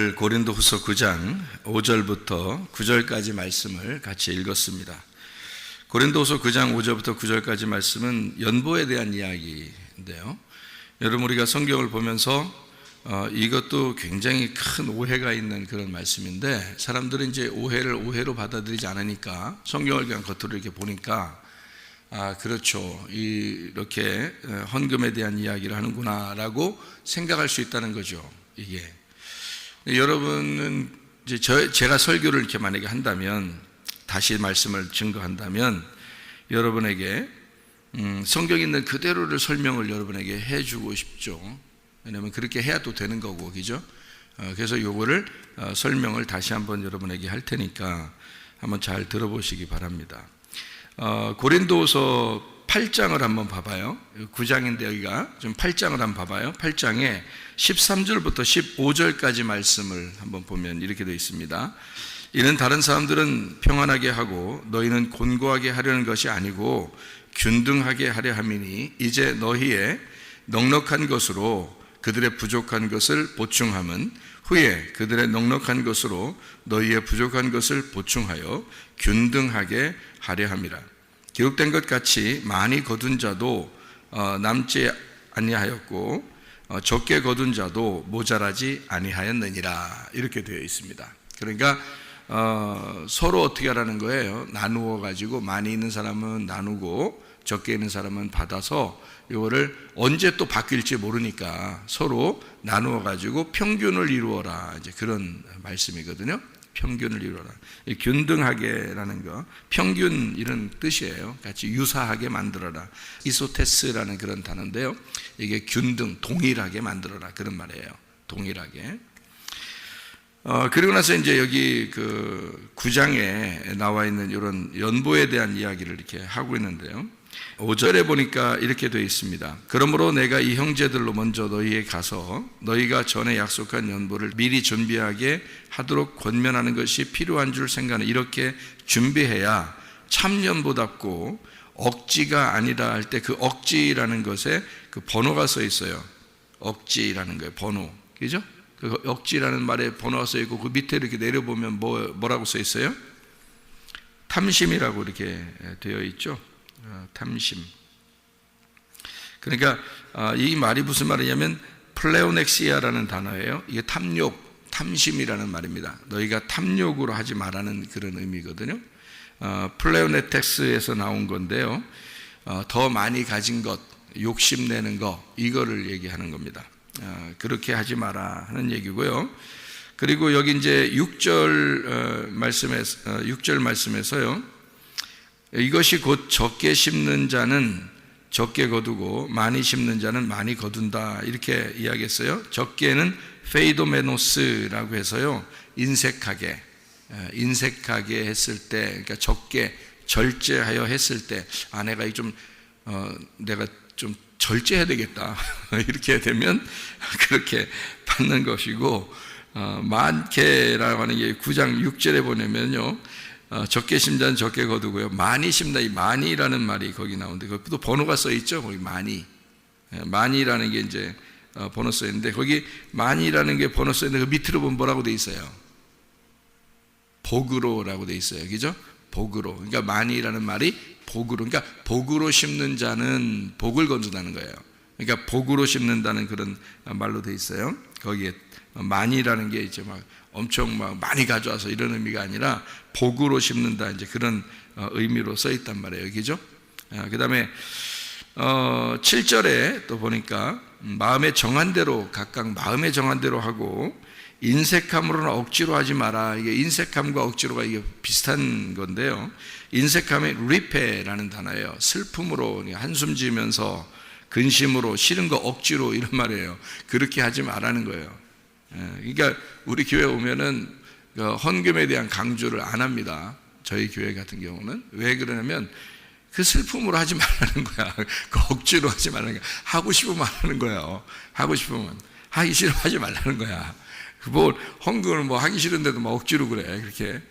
오늘 고린도후서 9장 5절부터 9절까지 말씀을 같이 읽었습니다. 고린도후서 9장 5절부터 9절까지 말씀은 연보에 대한 이야기인데요. 여러분, 우리가 성경을 보면서 이것도 굉장히 큰 오해가 있는 그런 말씀인데, 사람들은 이제 오해를 오해로 받아들이지 않으니까 성경을 그냥 겉으로 이렇게 보니까 그렇죠, 이렇게 헌금에 대한 이야기를 하는구나 라고 생각할 수 있다는 거죠. 이게 여러분은 이제 제가 설교를 이렇게 만약에 한다면, 다시 말씀을 증거한다면 여러분에게 성경에 있는 그대로를 설명을 여러분에게 해주고 싶죠. 왜냐하면 그렇게 해야 또 되는 거고, 그죠? 그래서 요거를 설명을 다시 한번 여러분에게 할 테니까 한번 잘 들어보시기 바랍니다. 고린도후서 8장을 한번 봐봐요. 9장인데 여기가 좀 8장을 한번 봐봐요. 8장에 13절부터 15절까지 말씀을 한번 보면 이렇게 되어 있습니다. 이는 다른 사람들은 평안하게 하고 너희는 곤고하게 하려는 것이 아니고 균등하게 하려 함이니 이제 너희의 넉넉한 것으로 그들의 부족한 것을 보충함은 후에 그들의 넉넉한 것으로 너희의 부족한 것을 보충하여 균등하게 하려 함이라. 기록된 것 같이 많이 거둔 자도 남지 아니하였고 적게 거둔 자도 모자라지 아니하였느니라. 이렇게 되어 있습니다. 그러니까 서로 어떻게 하라는 거예요? 나누어 가지고 많이 있는 사람은 나누고 적게 있는 사람은 받아서 이거를 언제 또 바뀔지 모르니까 서로 나누어 가지고 평균을 이루어라, 이제 그런 말씀이거든요. 평균을 이루어라. 균등하게라는 거, 평균 이런 뜻이에요. 같이 유사하게 만들어라. 이소테스라는 그런 단어인데요. 이게 균등, 동일하게 만들어라, 그런 말이에요. 동일하게. 그리고 나서 이제 여기 그 9장에 나와 있는 이런 연보에 대한 이야기를 이렇게 하고 있는데요. 5절에 보니까 이렇게 되어 있습니다. 그러므로 내가 이 형제들로 먼저 너희에 가서 너희가 전에 약속한 연보를 미리 준비하게 하도록 권면하는 것이 필요한 줄 생각하는, 이렇게 준비해야 참 연보답고 억지가 아니라 할 때, 그 억지라는 것에 그 번호가 써 있어요. 억지라는 거예요. 번호. 그죠? 그 억지라는 말에 번호가 써 있고 그 밑에 이렇게 내려보면 뭐라고 써 있어요? 탐심이라고 이렇게 되어 있죠. 탐심. 그러니까 이 말이 무슨 말이냐면 플레오넥시아라는 단어예요. 이게 탐욕, 탐심이라는 말입니다. 너희가 탐욕으로 하지 말라는 그런 의미거든요. 플레오네텍스에서 나온 건데요. 더 많이 가진 것, 욕심내는 것, 이거를 얘기하는 겁니다. 그렇게 하지 마라 하는 얘기고요. 그리고 여기 이제 6절 말씀에서요. 이것이 곧 적게 심는 자는 적게 거두고 많이 심는 자는 많이 거둔다, 이렇게 이야기했어요. 적게는 페이도메노스라고 해서요, 인색하게 했을 때, 그러니까 적게 절제하여 했을 때, 내가 좀 절제해야 되겠다 이렇게 되면 그렇게 받는 것이고, 많게라고 하는 게 9장 6절에 보내면요, 적게 심자는 적게 거두고요, 많이 심다, 이 많이라는 말이 거기 나오는데 또 번호가 써 있죠. 거기 많이라는 게 이제 번호 써 있는데, 거기 많이라는 게 번호 써 있는데 그 밑으로 보면 뭐라고 돼 있어요? 복으로라고 돼 있어요. 그죠? 복으로. 그러니까 많이라는 말이 복으로, 그러니까 복으로 심는 자는 복을 거둔다는 거예요. 그러니까 복으로 심는다는 그런 말로 돼 있어요. 거기에 많이라는 게 이제 막 엄청 막 많이 가져와서 이런 의미가 아니라 복으로 심는다, 이제 그런 의미로 써 있단 말이에요. 그죠? 그 다음에 7절에 또 보니까 마음에 정한 대로, 각각 마음에 정한 대로 하고 인색함으로는 억지로 하지 마라. 이게 인색함과 억지로가 이게 비슷한 건데요. 인색함의 리페라는 단어예요. 슬픔으로, 한숨 지으면서 근심으로, 싫은 거 억지로, 이런 말이에요. 그렇게 하지 말라는 거예요. 그러니까 우리 교회 오면은 헌금에 대한 강조를 안 합니다. 저희 교회 같은 경우는. 왜 그러냐면 그 슬픔으로 하지 말라는 거야. 그 억지로 하지 말라는 거야. 하고 싶으면 하는 거예요. 하고 싶으면. 하기 싫으면 하지 말라는 거야. 헌금을 하기 싫은데도 억지로 그래. 그렇게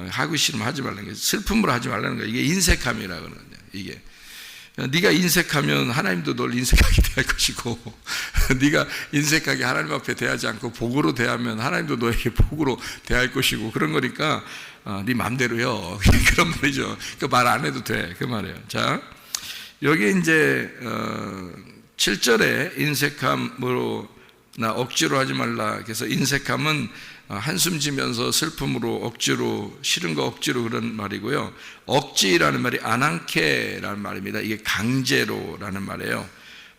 하고 싫으면 하지 말라는 거야. 슬픔으로 하지 말라는 거야. 이게 인색함이라고 그러거든요. 이게 네가 인색하면 하나님도 널 인색하게 대할 것이고 네가 인색하게 하나님 앞에 대하지 않고 복으로 대하면 하나님도 너에게 복으로 대할 것이고 그런 거니까 네 맘대로요. 그런 말이죠. 그 말 안 해도 돼. 그 말이에요. 자, 여기 이제 7절에 인색함으로 나 억지로 하지 말라. 그래서 인색함은 한숨 지면서 슬픔으로 억지로, 싫은 거 억지로 그런 말이고요. 억지라는 말이 아난케라는 말입니다. 이게 강제로라는 말이에요.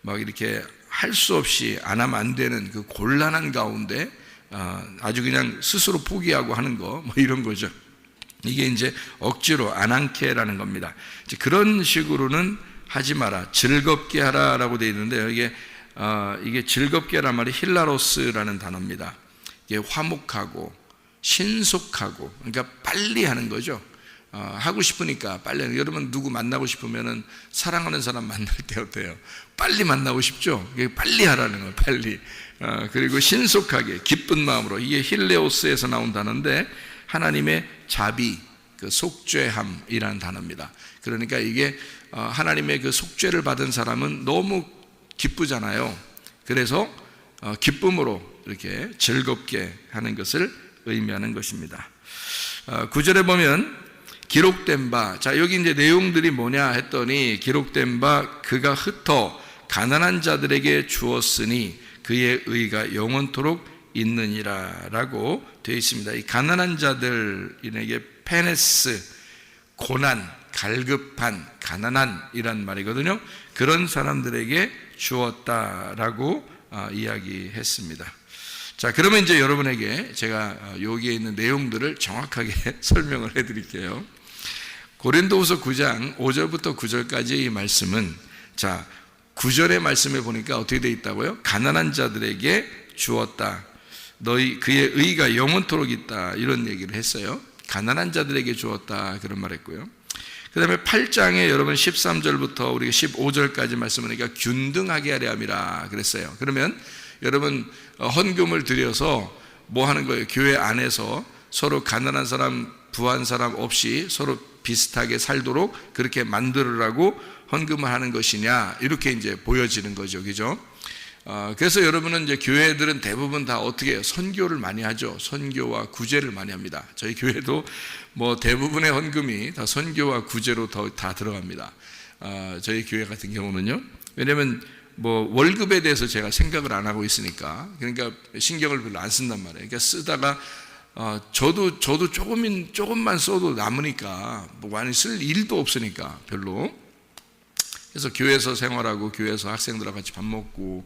막 이렇게 할 수 없이 안 하면 안 되는 그 곤란한 가운데 아주 그냥 스스로 포기하고 하는 거, 뭐 이런 거죠. 이게 이제 억지로 아난케라는 겁니다. 이제 그런 식으로는 하지 마라. 즐겁게 하라라고 되어 있는데요. 이게 즐겁게란 말이 힐라로스라는 단어입니다. 이게 화목하고 신속하고, 그러니까 빨리 하는 거죠. 하고 싶으니까 빨리 하는. 여러분 누구 만나고 싶으면은 사랑하는 사람 만날 때 어때요? 빨리 만나고 싶죠? 빨리 하라는 거예요. 빨리. 그리고 신속하게 기쁜 마음으로. 이게 힐레오스에서 나온 단어인데 하나님의 자비, 그 속죄함이라는 단어입니다. 그러니까 이게 하나님의 그 속죄를 받은 사람은 너무 기쁘잖아요. 그래서 기쁨으로 이렇게 즐겁게 하는 것을 의미하는 것입니다. 9절에 보면 기록된 바, 자 여기 이제 내용들이 뭐냐 했더니 기록된 바 그가 흩어 가난한 자들에게 주었으니 그의 의가 영원토록 있느니라 라고 되어 있습니다. 이 가난한 자들에게 페네스, 고난, 갈급한, 가난한 이란 말이거든요. 그런 사람들에게 주었다라고 이야기했습니다. 자, 그러면 이제 여러분에게 제가 여기에 있는 내용들을 정확하게 설명을 해드릴게요. 고린도후서 9장 5절부터 9절까지의 이 말씀은, 자 9절의 말씀에 보니까 어떻게 되어 있다고요? 가난한 자들에게 주었다. 그의 의가 영원토록 있다. 이런 얘기를 했어요. 가난한 자들에게 주었다. 그런 말 했고요. 그 다음에 8장에 여러분 13절부터 우리가 15절까지 말씀하니까 균등하게 하려 함이라 그랬어요. 그러면 여러분 헌금을 드려서 뭐 하는 거예요? 교회 안에서 서로 가난한 사람, 부한 사람 없이 서로 비슷하게 살도록 그렇게 만들으라고 헌금을 하는 것이냐, 이렇게 이제 보여지는 거죠. 그죠? 그래서 여러분은 이제 교회들은 대부분 다 어떻게 해요? 선교를 많이 하죠. 선교와 구제를 많이 합니다. 저희 교회도 뭐 대부분의 헌금이 다 선교와 구제로 다 들어갑니다. 저희 교회 같은 경우는요. 왜냐면 뭐 월급에 대해서 제가 생각을 안 하고 있으니까, 그러니까 신경을 별로 안 쓴단 말이에요. 그러니까 쓰다가 저도 조금만 써도 남으니까 뭐 많이 쓸 일도 없으니까 별로. 그래서 교회에서 생활하고 교회에서 학생들하고 같이 밥 먹고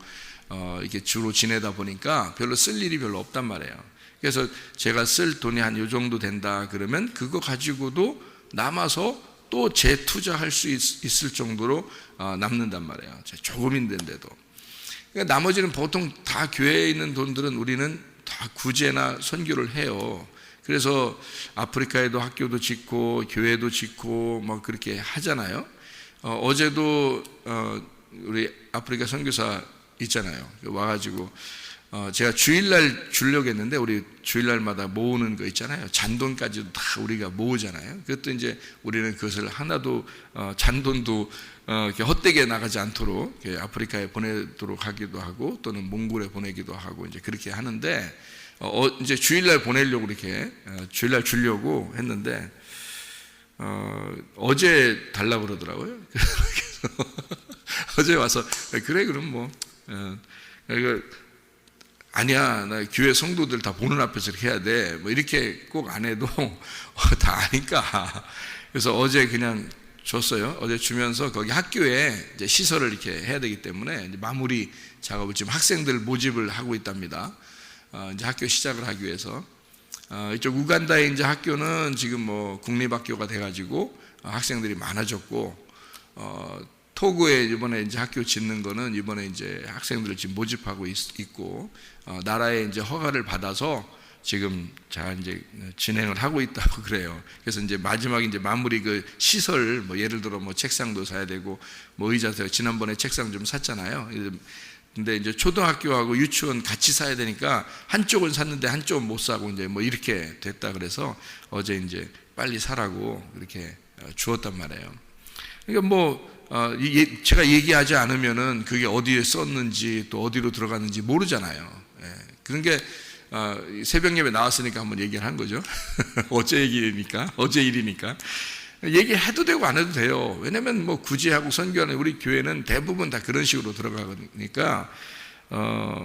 이렇게 주로 지내다 보니까 별로 쓸 일이 별로 없단 말이에요. 그래서 제가 쓸 돈이 한 요 정도 된다 그러면 그거 가지고도 남아서 또 재투자할 수 있을 정도로 남는단 말이에요. 조금인데도. 그러니까 나머지는 보통 다 교회에 있는 돈들은 우리는 다 구제나 선교를 해요. 그래서 아프리카에도 학교도 짓고 교회도 짓고 뭐 그렇게 하잖아요. 어제도 우리 아프리카 선교사 있잖아요. 와가지고 제가 주일날 주려고 했는데, 우리 주일날마다 모으는 거 있잖아요. 잔돈까지도 다 우리가 모으잖아요. 그것도 이제 우리는 그것을 하나도 잔돈도 이렇게 헛되게 나가지 않도록 아프리카에 보내도록 하기도 하고, 또는 몽골에 보내기도 하고 이제 그렇게 하는데, 이제 주일날 보내려고 이렇게 주일날 주려고 했는데 어제 달라고 그러더라고요. 그래서 어제 와서 그래 그럼 뭐 이거 아니야, 나 교회 성도들 다 보는 앞에서 이렇게 해야 돼, 뭐 이렇게 꼭 안 해도 다 아니까. 그래서 어제 그냥 줬어요. 어제 주면서 거기 학교에 이제 시설을 이렇게 해야 되기 때문에 이제 마무리 작업을 지금 학생들 모집을 하고 있답니다. 이제 학교 시작을 하기 위해서. 이쪽 우간다의 이제 학교는 지금 뭐 국립학교가 돼가지고 학생들이 많아졌고, 토고에 이번에 이제 학교 짓는 거는 이번에 이제 학생들을 지금 모집하고 있고, 나라에 이제 허가를 받아서 지금 잘 이제 진행을 하고 있다고 그래요. 그래서 이제 마지막 이제 마무리 그 시설, 뭐 예를 들어 뭐 책상도 사야 되고, 뭐 의자도, 지난번에 책상 좀 샀잖아요. 근데 이제 초등학교하고 유치원 같이 사야 되니까 한쪽은 샀는데 한쪽은 못 사고 이제 뭐 이렇게 됐다 그래서 어제 이제 빨리 사라고 이렇게 주었단 말이에요. 그러니까 뭐 제가 얘기하지 않으면은 그게 어디에 썼는지 또 어디로 들어갔는지 모르잖아요. 그런 게 새벽 예배 나왔으니까 한번 얘기를 한 거죠. 어제 일이니까 얘기해도 되고 안 해도 돼요. 왜냐면 뭐 구제하고 선교하는 우리 교회는 대부분 다 그런 식으로 들어가니까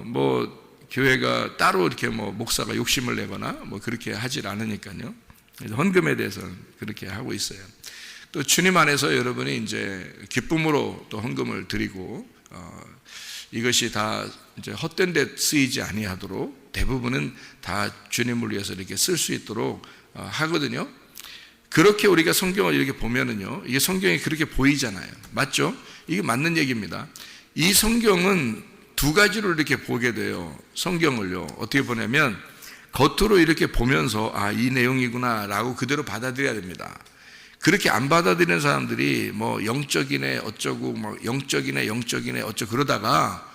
뭐 교회가 따로 이렇게 뭐 목사가 욕심을 내거나 뭐 그렇게 하질 않으니까요. 그래서 헌금에 대해서는 그렇게 하고 있어요. 또 주님 안에서 여러분이 이제 기쁨으로 또 헌금을 드리고 이것이 다 이제 헛된 데 쓰이지 아니하도록 대부분은 다 주님을 위해서 이렇게 쓸 수 있도록 하거든요. 그렇게 우리가 성경을 이렇게 보면은요, 이게 성경이 그렇게 보이잖아요. 맞죠? 이게 맞는 얘기입니다. 이 성경은 두 가지로 이렇게 보게 돼요. 성경을요. 어떻게 보냐면 겉으로 이렇게 보면서 이 내용이구나 라고 그대로 받아들여야 됩니다. 그렇게 안 받아들이는 사람들이 뭐 영적이네 어쩌고 뭐 영적이네 어쩌고 그러다가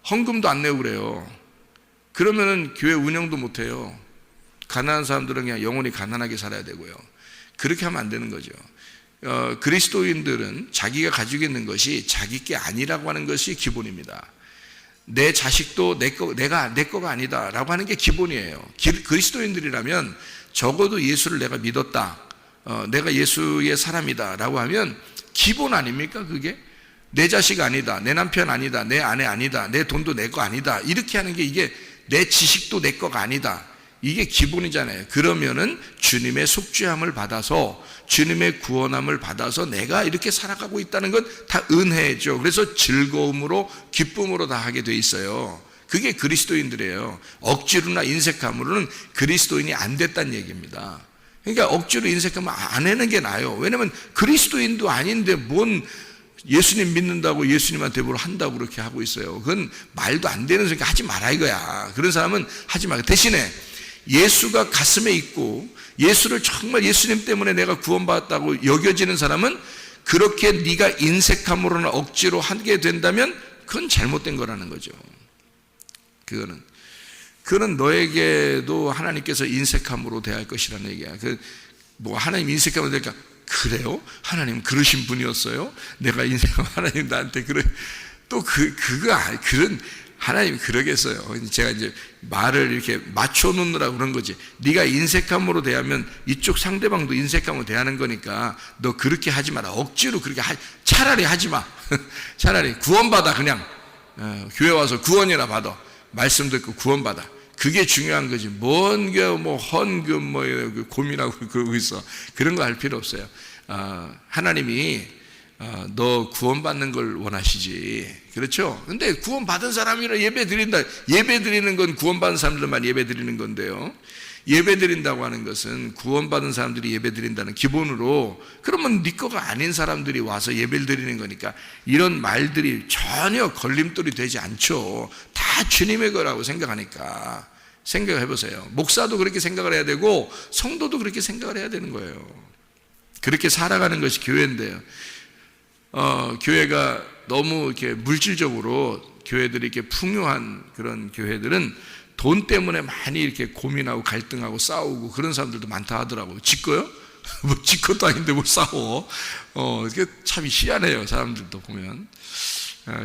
헌금도 안 내고 그래요. 그러면은 교회 운영도 못 해요. 가난한 사람들은 그냥 영원히 가난하게 살아야 되고요. 그렇게 하면 안 되는 거죠. 그리스도인들은 자기가 가지고 있는 것이 자기 게 아니라고 하는 것이 기본입니다. 내 자식도 내 거가 아니다라고 하는 게 기본이에요. 그리스도인들이라면 적어도 예수를 내가 믿었다, 내가 예수의 사람이다라고 하면 기본 아닙니까? 그게 내 자식 아니다, 내 남편 아니다, 내 아내 아니다, 내 돈도 내 거 아니다, 이렇게 하는 게 이게 내 지식도 내 거가 아니다, 이게 기본이잖아요. 그러면은 주님의 속죄함을 받아서 주님의 구원함을 받아서 내가 이렇게 살아가고 있다는 건 다 은혜죠. 그래서 즐거움으로 기쁨으로 다 하게 돼 있어요. 그게 그리스도인들이에요. 억지로나 인색함으로는 그리스도인이 안 됐다는 얘기입니다. 그러니까 억지로 인색하면 안 하는 게 나아요. 왜냐면 그리스도인도 아닌데 뭔 예수님 믿는다고 예수님한테 뭘 한다고 그렇게 하고 있어요. 그건 말도 안 되는 소리니까 하지 마라 이거야. 그런 사람은 하지 마. 대신에 예수가 가슴에 있고 예수를 정말 예수님 때문에 내가 구원받았다고 여겨지는 사람은 그렇게 네가 인색함으로나 억지로 하게 된다면 그건 잘못된 거라는 거죠. 그거는 너에게도 하나님께서 인색함으로 대할 것이라는 얘기야. 뭐 하나님 인색함으로 대할까? 그래요? 하나님 그러신 분이었어요? 내가 인색하면 하나님 나한테 그런 하나님이 그러겠어요. 제가 이제 말을 이렇게 맞춰놓느라고 그런 거지. 네가 인색함으로 대하면 이쪽 상대방도 인색함으로 대하는 거니까 너 그렇게 하지 마라. 억지로 그렇게 차라리 하지 마. 차라리 구원받아. 그냥 교회 와서 구원이나 받아. 말씀 듣고 구원받아. 그게 중요한 거지. 뭐 헌금 고민하고 그러고 있어. 그런 거 할 필요 없어요. 하나님이 너 구원받는 걸 원하시지. 그렇죠? 근데 구원받은 사람이라 예배 드린다. 예배 드리는 건 구원받은 사람들만 예배 드리는 건데요. 예배 드린다고 하는 것은 구원받은 사람들이 예배 드린다는 기본으로, 그러면 네 거가 아닌 사람들이 와서 예배를 드리는 거니까 이런 말들이 전혀 걸림돌이 되지 않죠. 다 주님의 거라고 생각하니까. 생각해 보세요. 목사도 그렇게 생각을 해야 되고 성도도 그렇게 생각을 해야 되는 거예요. 그렇게 살아가는 것이 교회인데요. 교회가 너무 이렇게 물질적으로 교회들이 이렇게 풍요한 그런 교회들은 돈 때문에 많이 이렇게 고민하고 갈등하고 싸우고 그런 사람들도 많다 하더라고요. 지 거요? 뭐 지 것도 아닌데 뭘 싸워. 이게 참 희한해요. 사람들도 보면.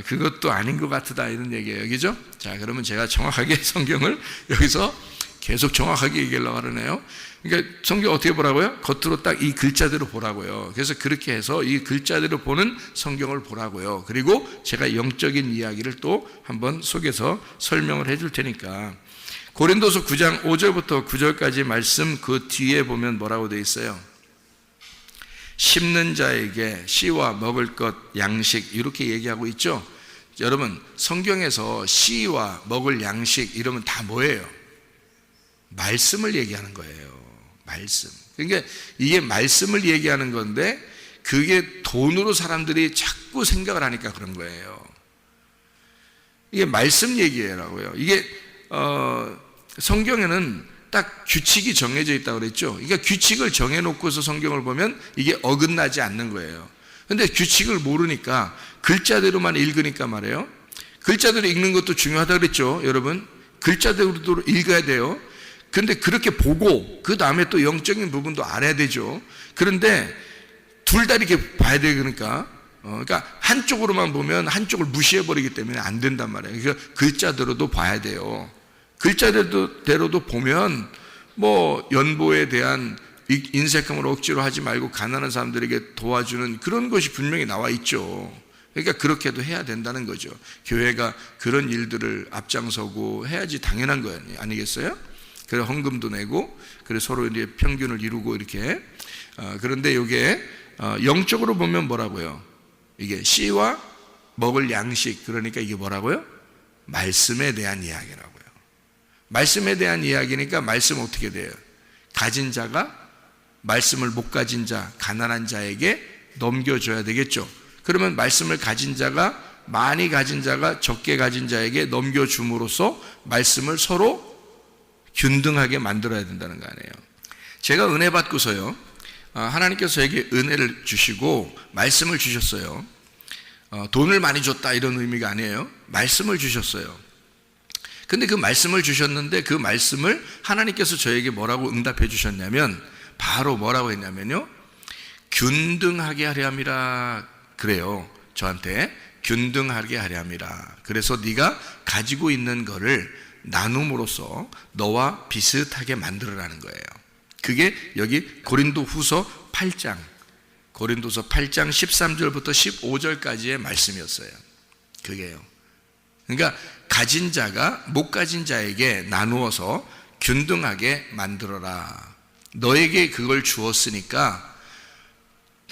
그것도 아닌 것 같다 이런 얘기예요. 그죠? 자, 그러면 제가 정확하게 성경을 여기서 계속 정확하게 얘기하려고 하네요. 그러니까 성경 어떻게 보라고요? 겉으로 딱 이 글자대로 보라고요. 그래서 그렇게 해서 이 글자대로 보는 성경을 보라고요. 그리고 제가 영적인 이야기를 또 한번 속에서 설명을 해줄 테니까. 고린도서 9장 5절부터 9절까지 말씀 그 뒤에 보면 뭐라고 되어 있어요? 심는 자에게 씨와 먹을 것 양식 이렇게 얘기하고 있죠. 여러분, 성경에서 씨와 먹을 양식 이러면 다 뭐예요? 말씀을 얘기하는 거예요. 말씀. 그러니까 이게 말씀을 얘기하는 건데 그게 돈으로 사람들이 자꾸 생각을 하니까 그런 거예요. 이게 말씀 얘기라고요. 이게 성경에는 딱 규칙이 정해져 있다고 그랬죠. 그러니까 규칙을 정해놓고서 성경을 보면 이게 어긋나지 않는 거예요. 근데 규칙을 모르니까 글자대로만 읽으니까 말이에요. 글자대로 읽는 것도 중요하다고 그랬죠. 여러분, 글자대로 읽어야 돼요. 근데 그렇게 보고 그 다음에 또 영적인 부분도 알아야 되죠. 그런데 둘 다 이렇게 봐야 돼. 그러니까 그러니까 한쪽으로만 보면 한쪽을 무시해버리기 때문에 안 된단 말이에요. 그러니까 글자대로도 봐야 돼요. 글자대로도 보면 뭐 연보에 대한 인색함을 억지로 하지 말고 가난한 사람들에게 도와주는 그런 것이 분명히 나와 있죠. 그러니까 그렇게도 해야 된다는 거죠. 교회가 그런 일들을 앞장서고 해야지 당연한 거 아니겠어요? 그래 헌금도 내고 그래 서로 이제 평균을 이루고 이렇게. 그런데 이게 영적으로 보면 뭐라고요? 이게 씨와 먹을 양식, 그러니까 이게 뭐라고요? 말씀에 대한 이야기라고요. 말씀에 대한 이야기니까 말씀 어떻게 돼요? 가진 자가 말씀을 못 가진 자, 가난한 자에게 넘겨줘야 되겠죠. 그러면 말씀을 가진 자가, 많이 가진 자가 적게 가진 자에게 넘겨줌으로써 말씀을 서로 균등하게 만들어야 된다는 거 아니에요. 제가 은혜 받고서요, 하나님께서 저에게 은혜를 주시고 말씀을 주셨어요. 돈을 많이 줬다 이런 의미가 아니에요. 말씀을 주셨어요. 근데 그 말씀을 주셨는데 그 말씀을 하나님께서 저에게 뭐라고 응답해 주셨냐면, 바로 뭐라고 했냐면요, 균등하게 하려 함이라 그래요. 저한테 균등하게 하려 함이라. 그래서 네가 가지고 있는 거를 나눔으로써 너와 비슷하게 만들어라는 거예요. 그게 여기 고린도후서 8장 13절부터 15절까지의 말씀이었어요. 그게요. 그러니까 가진 자가 못 가진 자에게 나누어서 균등하게 만들어라. 너에게 그걸 주었으니까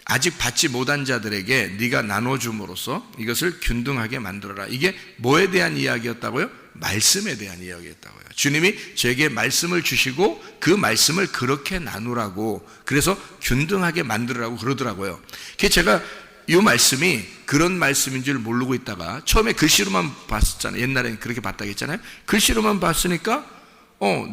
아직 받지 못한 자들에게 네가 나눠줌으로써 이것을 균등하게 만들어라. 이게 뭐에 대한 이야기였다고요? 말씀에 대한 이야기였다고요. 주님이 저에게 말씀을 주시고 그 말씀을 그렇게 나누라고, 그래서 균등하게 만들으라고 그러더라고요. 그래서 제가 이 말씀이 그런 말씀인 줄 모르고 있다가 처음에 글씨로만 봤었잖아요. 옛날에는 그렇게 봤다고 했잖아요. 글씨로만 봤으니까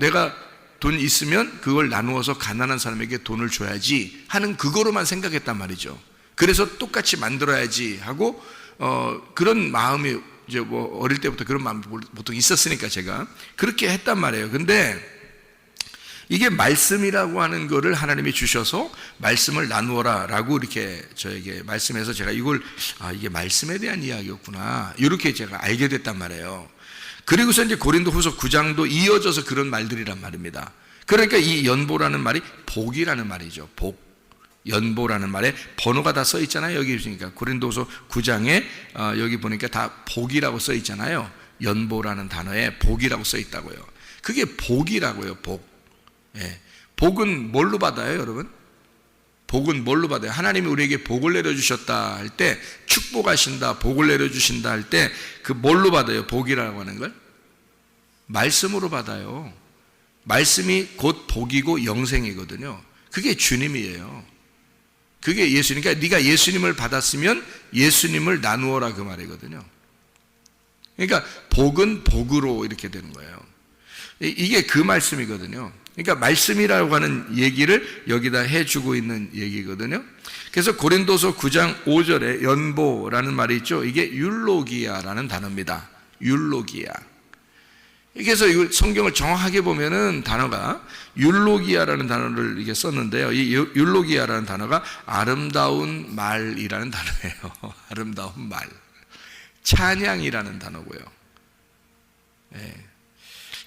내가 돈 있으면 그걸 나누어서 가난한 사람에게 돈을 줘야지 하는 그거로만 생각했단 말이죠. 그래서 똑같이 만들어야지 하고 그런 마음이 이제 뭐 어릴 때부터 그런 마음이 보통 있었으니까 제가 그렇게 했단 말이에요. 근데 이게 말씀이라고 하는 거를 하나님이 주셔서 말씀을 나누어라 라고 이렇게 저에게 말씀해서 제가 이걸 이게 말씀에 대한 이야기였구나 이렇게 제가 알게 됐단 말이에요. 그리고서 이제 고린도후서 9장도 이어져서 그런 말들이란 말입니다. 그러니까 이 연보라는 말이 복이라는 말이죠. 복. 연보라는 말에 번호가 다 써 있잖아요. 여기 있으니까 고린도후서 9장에 여기 보니까 다 복이라고 써 있잖아요. 연보라는 단어에 복이라고 써 있다고요. 그게 복이라고요. 복. 예. 복은 뭘로 받아요, 여러분? 복은 뭘로 받아요? 하나님이 우리에게 복을 내려주셨다 할 때, 축복하신다, 복을 내려주신다 할 때 그 뭘로 받아요? 복이라고 하는 걸? 말씀으로 받아요. 말씀이 곧 복이고 영생이거든요. 그게 주님이에요. 그게 예수님. 그러니까 네가 예수님을 받았으면 예수님을 나누어라 그 말이거든요. 그러니까 복은 복으로 이렇게 되는 거예요. 이게 그 말씀이거든요. 그러니까 말씀이라고 하는 얘기를 여기다 해주고 있는 얘기거든요. 그래서 고린도서 9장 5절에 연보라는 말이 있죠. 이게 율로기아라는 단어입니다. 율로기아. 그래서 이 성경을 정확하게 보면은 단어가 율로기아라는 단어를 이게 썼는데요. 이 율로기아라는 단어가 아름다운 말이라는 단어예요. 아름다운 말. 찬양이라는 단어고요. 네.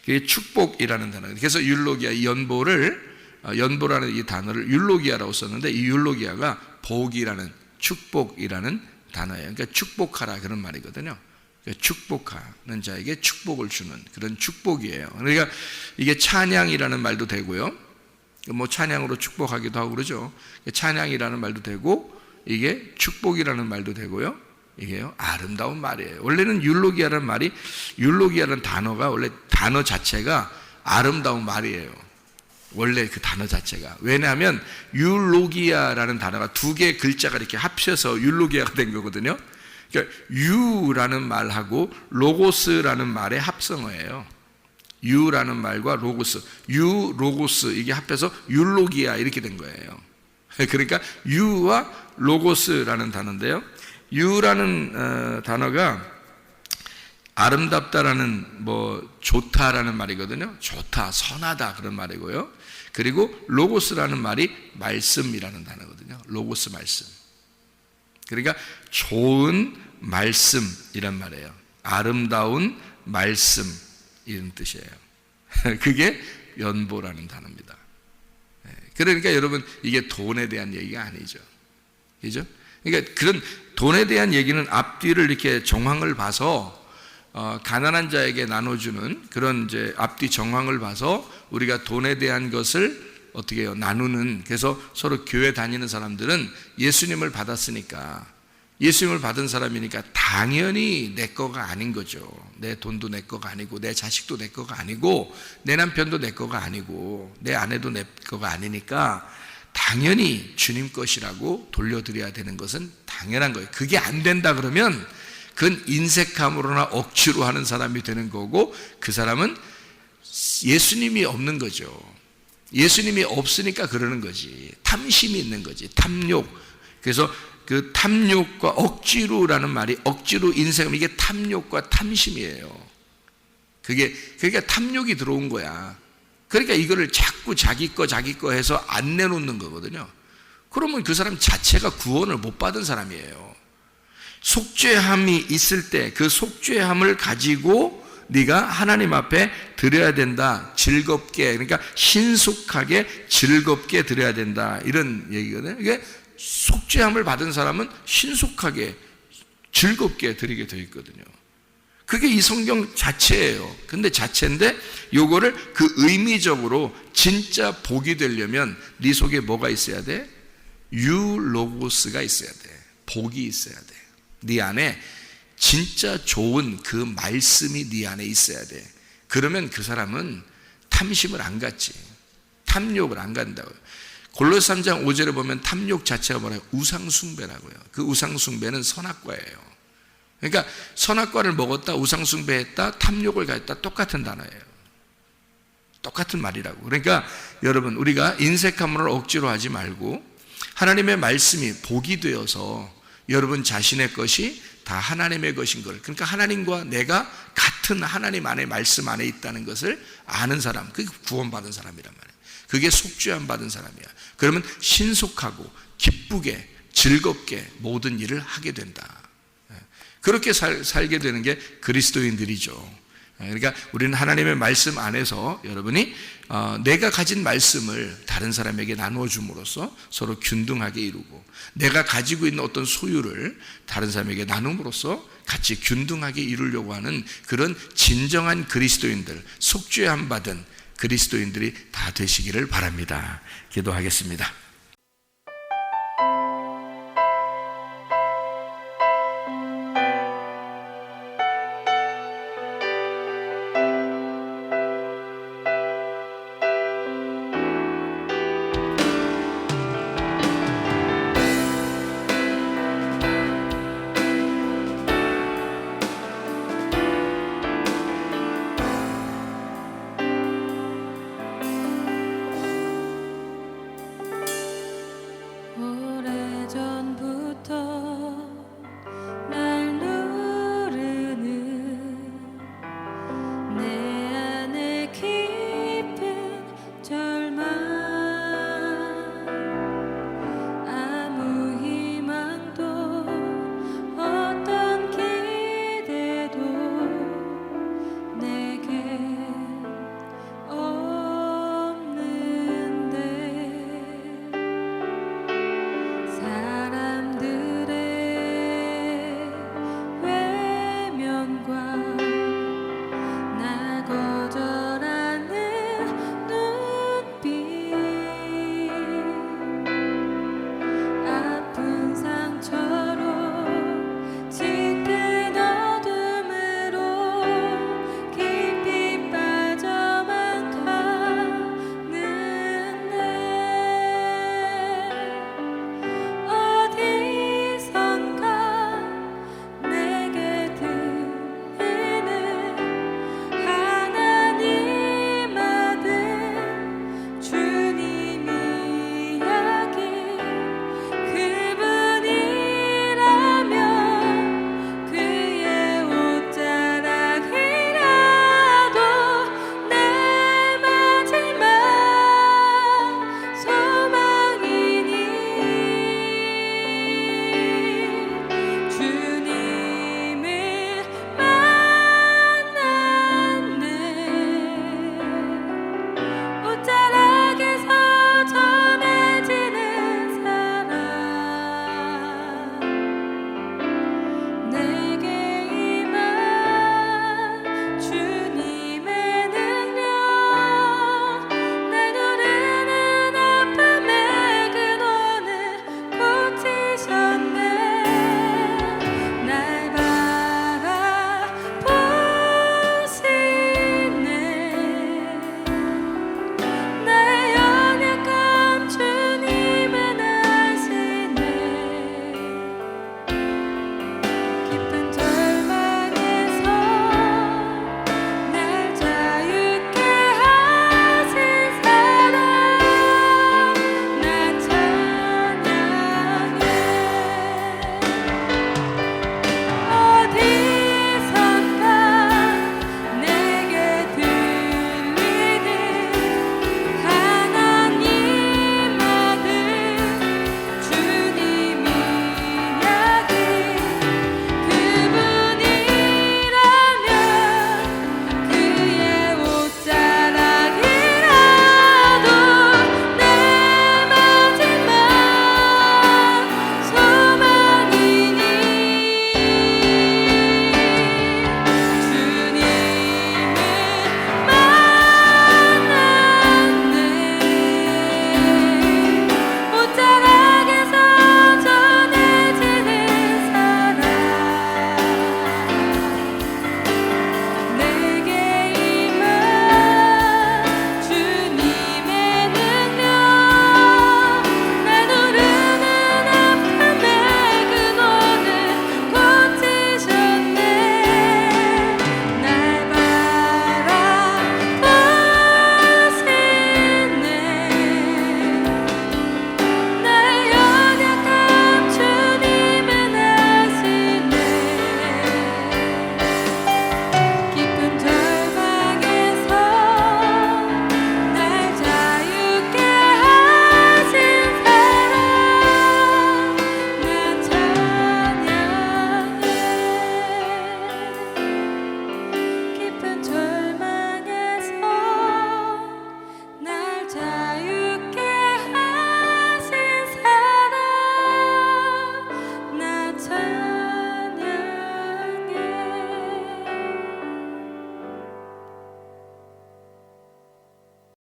그게 축복이라는 단어. 그래서 율로기아, 이 연보라는 이 단어를 율로기아라고 썼는데, 이 율로기아가 복이라는, 축복이라는 단어예요. 그러니까 축복하라 그런 말이거든요. 그러니까 축복하는 자에게 축복을 주는 그런 축복이에요. 그러니까 이게 찬양이라는 말도 되고요. 뭐 찬양으로 축복하기도 하고 그러죠. 찬양이라는 말도 되고, 이게 축복이라는 말도 되고요. 이게요, 아름다운 말이에요. 원래는 율로기아라는 단어가, 원래 단어 자체가 아름다운 말이에요. 원래 그 단어 자체가. 왜냐하면 율로기아라는 단어가 두 개의 글자가 이렇게 합쳐서 율로기아가 된 거거든요. 그러니까 유라는 말하고 로고스라는 말의 합성어예요. 유라는 말과 로고스, 유, 로고스 이게 합해서 율로기아 이렇게 된 거예요. 그러니까 유와 로고스라는 단어인데요. 유라는 단어가 아름답다라는, 뭐 좋다라는 말이거든요. 좋다, 선하다 그런 말이고요. 그리고 로고스라는 말이 말씀이라는 단어거든요. 로고스 말씀. 그러니까 좋은 말씀이란 말이에요. 아름다운 말씀 이런 뜻이에요. 그게 연보라는 단어입니다. 그러니까 여러분 이게 돈에 대한 얘기가 아니죠. 그죠? 그러니까 그런 돈에 대한 얘기는 앞뒤를 이렇게 정황을 봐서 가난한 자에게 나눠주는 그런 이제 앞뒤 정황을 봐서 우리가 돈에 대한 것을 어떻게 해요? 나누는. 그래서 서로 교회 다니는 사람들은 예수님을 받았으니까, 예수님을 받은 사람이니까 당연히 내 거가 아닌 거죠. 내 돈도 내 거가 아니고, 내 자식도 내 거가 아니고, 내 남편도 내 거가 아니고, 내 아내도 내 거가 아니니까 당연히 주님 것이라고 돌려드려야 되는 것은 당연한 거예요. 그게 안 된다 그러면 그건 인색함으로나 억지로 하는 사람이 되는 거고, 그 사람은 예수님이 없는 거죠. 예수님이 없으니까 그러는 거지. 탐심이 있는 거지. 탐욕. 그래서 그 탐욕과 억지로라는 말이, 억지로 인생은 이게 탐욕과 탐심이에요. 그러니까 탐욕이 들어온 거야. 그러니까 이거를 자꾸 자기 거 해서 안 내놓는 거거든요. 그러면 그 사람 자체가 구원을 못 받은 사람이에요. 속죄함이 있을 때 그 속죄함을 가지고 네가 하나님 앞에 드려야 된다. 즐겁게, 그러니까 신속하게 즐겁게 드려야 된다. 이런 얘기거든요. 이게 속죄함을 받은 사람은 신속하게 즐겁게 드리게 되어 있거든요. 그게 이 성경 자체예요. 근데 자체인데 요거를 그 의미적으로 진짜 복이 되려면 네 속에 뭐가 있어야 돼? 유로고스가 있어야 돼. 복이 있어야 돼. 네 안에 진짜 좋은 그 말씀이 네 안에 있어야 돼. 그러면 그 사람은 탐심을 안 갖지. 탐욕을 안 갖는다고요. 골로새 3장 5절에 보면 탐욕 자체가 뭐라고요? 우상숭배라고요. 그 우상숭배는 선악과예요. 그러니까 선악과를 먹었다, 우상숭배했다, 탐욕을 가졌다, 똑같은 단어예요. 똑같은 말이라고. 그러니까 여러분, 우리가 인색함을 억지로 하지 말고 하나님의 말씀이 복이 되어서 여러분 자신의 것이 다 하나님의 것인 걸, 그러니까 하나님과 내가 같은 하나님 안에 말씀 안에 있다는 것을 아는 사람, 그게 구원받은 사람이란 말이에요. 그게 속죄함 받은 사람이야. 그러면 신속하고 기쁘게 즐겁게 모든 일을 하게 된다. 그렇게 살게 되는 게 그리스도인들이죠. 그러니까 우리는 하나님의 말씀 안에서 여러분이 내가 가진 말씀을 다른 사람에게 나누어 줌으로써 서로 균등하게 이루고, 내가 가지고 있는 어떤 소유를 다른 사람에게 나눔으로써 같이 균등하게 이루려고 하는 그런 진정한 그리스도인들, 속죄함 받은 그리스도인들이 다 되시기를 바랍니다. 기도하겠습니다.